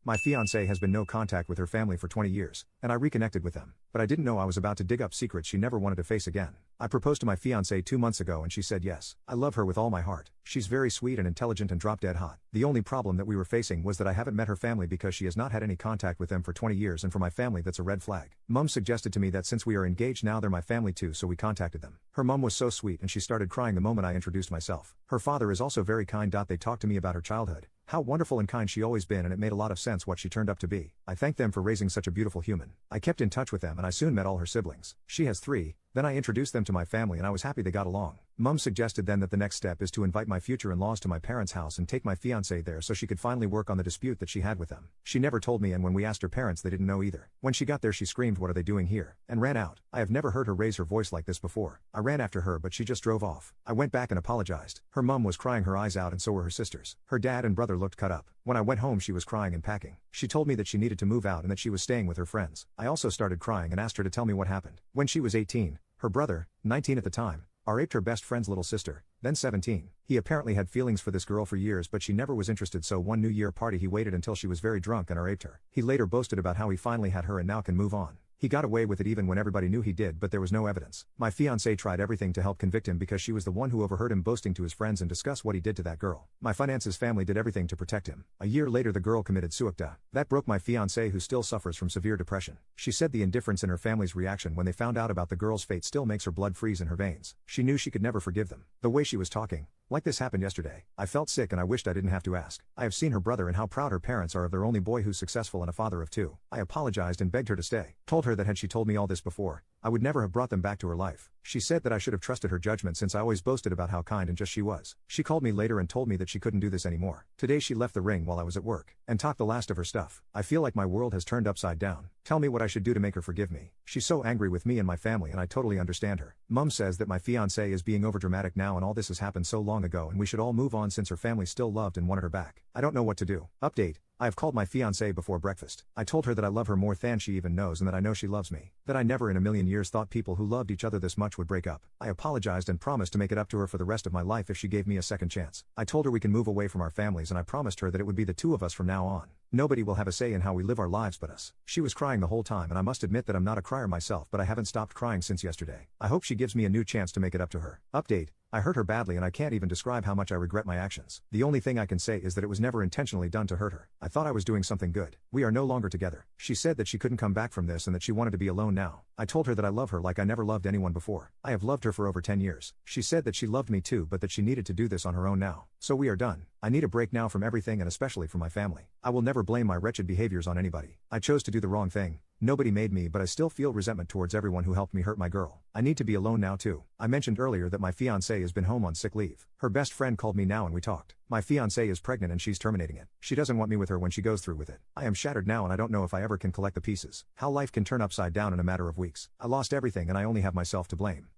My fiancée has been no contact with her family for 20 years, and I reconnected with them. But I didn't know I was about to dig up secrets she never wanted to face again. I proposed to my fiancée 2 months ago and she said yes. I love her with all my heart. She's very sweet and intelligent and drop dead hot. The only problem that we were facing was that I haven't met her family because she has not had any contact with them for 20 years, and for my family that's a red flag. Mum suggested to me that since we are engaged now they're my family too, so we contacted them. Her mum was so sweet and she started crying the moment I introduced myself. Her father is also very kind. They talked to me about her childhood, how wonderful and kind she always been, and it made a lot of sense what she turned up to be. I thank them for raising such a beautiful human. I kept in touch with them and I soon met all her siblings. She has 3. Then I introduced them to my family and I was happy they got along. Mum suggested then that the next step is to invite my future in-laws to my parents' house and take my fiancée there so she could finally work on the dispute that she had with them. She never told me, and when we asked her parents they didn't know either. When she got there she screamed, "What are they doing here?" and ran out. I have never heard her raise her voice like this before. I ran after her but she just drove off. I went back and apologized. Her mum was crying her eyes out and so were her sisters. Her dad and brother looked cut up. When I went home she was crying and packing. She told me that she needed to move out and that she was staying with her friends. I also started crying and asked her to tell me what happened. When she was 18, her brother, 19 at the time, raped her best friend's little sister, then 17. He apparently had feelings for this girl for years but she never was interested, so one New Year party he waited until she was very drunk and raped her. He later boasted about how he finally had her and now can move on. He got away with it even when everybody knew he did, but there was no evidence. My fiancée tried everything to help convict him because she was the one who overheard him boasting to his friends and discuss what he did to that girl. My finances family did everything to protect him. A year later the girl committed suicide. That broke my fiancée, who still suffers from severe depression. She said the indifference in her family's reaction when they found out about the girl's fate still makes her blood freeze in her veins. She knew she could never forgive them. The way she was talking, like this happened yesterday. I felt sick and I wished I didn't have to ask. I have seen her brother and how proud her parents are of their only boy who's successful and a father of 2. I apologized and begged her to stay. Told her that had she told me all this before, I would never have brought them back to her life. She said that I should have trusted her judgment since I always boasted about how kind and just she was. She called me later and told me that she couldn't do this anymore. Today she left the ring while I was at work and talked the last of her stuff. I feel like my world has turned upside down. Tell me what I should do to make her forgive me. She's so angry with me and my family and I totally understand her. Mum says that my fiancée is being overdramatic now and all this has happened so long ago and we should all move on since her family still loved and wanted her back. I don't know what to do. Update. I have called my fiancée before breakfast. I told her that I love her more than she even knows and that I know she loves me. That I never in a million years thought people who loved each other this much would break up. I apologized and promised to make it up to her for the rest of my life if she gave me a second chance. I told her we can move away from our families and I promised her that it would be the 2 of us from now on. Nobody will have a say in how we live our lives but us. She was crying the whole time and I must admit that I'm not a crier myself, but I haven't stopped crying since yesterday. I hope she gives me a new chance to make it up to her. Update. I hurt her badly and I can't even describe how much I regret my actions. The only thing I can say is that it was never intentionally done to hurt her. I thought I was doing something good. We are no longer together. She said that she couldn't come back from this and that she wanted to be alone now. I told her that I love her like I never loved anyone before. I have loved her for over 10 years. She said that she loved me too, but that she needed to do this on her own now. So we are done. I need a break now from everything and especially from my family. I will never blame my wretched behaviors on anybody. I chose to do the wrong thing. Nobody made me, but I still feel resentment towards everyone who helped me hurt my girl. I need to be alone now too. I mentioned earlier that my fiancée has been home on sick leave. Her best friend called me now and we talked. My fiancée is pregnant and she's terminating it. She doesn't want me with her when she goes through with it. I am shattered now and I don't know if I ever can collect the pieces. How life can turn upside down in a matter of weeks. I lost everything and I only have myself to blame.